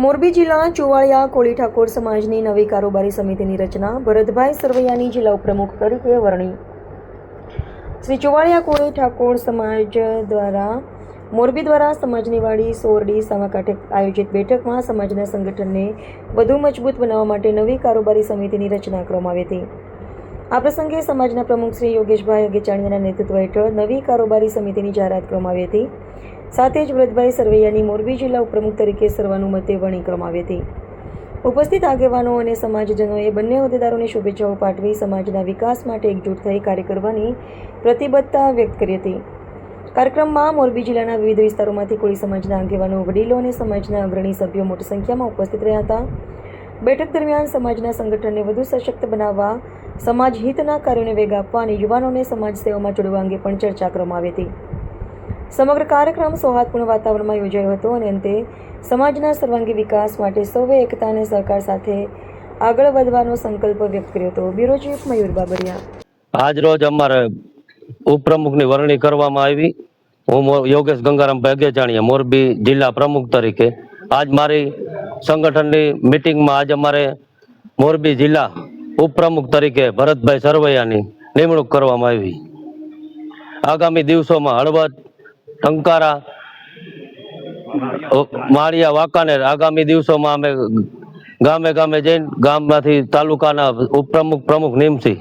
મોરબી જિલ્લા ચુવાળિયા કોળી ઠાકોર સમાજની નવી કારોબારી સમિતિની રચના. ભરતભાઈ સરવૈયાની જિલ્લા ઉપપ્રમુખ તરીકે વરણી. શ્રી ચુવાળિયા કોળી ઠાકોર સમાજ દ્વારા મોરબી દ્વારા સમાજની વાડી સોરડી સામાકાંઠે આયોજિત બેઠકમાં સમાજના સંગઠનને વધુ મજબૂત બનાવવા માટે નવી કારોબારી સમિતિની રચના કરવામાં આવી હતી. આ પ્રસંગે સમાજના પ્રમુખ શ્રી યોગેશભાઈ અગેચાણીયાના નેતૃત્વ હેઠળ નવી કારોબારી સમિતિની જાહેરાત કરવામાં આવી હતી. સાથે જ ભરતભાઈ સરવૈયાની મોરબી જિલ્લા ઉપપ્રમુખ તરીકે સર્વાનુમતે વરણી કરવામાં આવી હતી. ઉપસ્થિત આગેવાનો અને સમાજજનોએ બંને હોદ્દેદારોને શુભેચ્છાઓ પાઠવી સમાજના વિકાસ માટે એકજૂટ થઈ કાર્ય કરવાની પ્રતિબદ્ધતા વ્યક્ત કરી હતી. કાર્યક્રમમાં મોરબી જિલ્લાના વિવિધ વિસ્તારોમાંથી કોળી સમાજના આગેવાનો, વડીલો અને સમાજના અગ્રણી સભ્યો મોટી સંખ્યામાં ઉપસ્થિત રહ્યા હતા. બેઠક દરમિયાન સમાજના સંગઠનને વધુ સશક્ત બનાવવા, સમાજ હિતના કાર્યોને વેગ આપવા અને યુવાનોને સમાજ સેવામાં જોડવા અંગે પણ ચર્ચા કરવામાં આવી હતી. સમગ્ર કાર્યક્રમ સૌહાર્દપૂર્ણ વાતાવરણમાં યોજાયો હતો અને અંતે સમાજના સર્વાંગી વિકાસ માટે સૌએ એકતા અને સહકાર સાથે આગળ વધવાનો સંકલ્પ વ્યક્ત કર્યો હતો. બ્યુરો ચીફ મયુર બાબરિયા. આજ રોજ અમારે ઉપપ્રમુખની વરણી કરવામાં આવી. હું યોગેશ ગંગારામભાઈ અગેચાણીયા, મોરબી જિલ્લા પ્રમુખ તરીકે. આજ મારી સંગઠનની મિટિંગમાં આજ અમારે મોરબી જિલ્લા ઉપપ્રમુખ તરીકે ભરતભાઈ સરવૈયાની નિમણૂક કરવામાં આવી. આગામી દિવસોમાં હળવદ, ટંકારા, માળિયા, વાંકાનેર આગામી દિવસોમાં અમે ગામે ગામે જઈને ગામમાંથી તાલુકાના ઉપપ્રમુખ, પ્રમુખ નિમશી.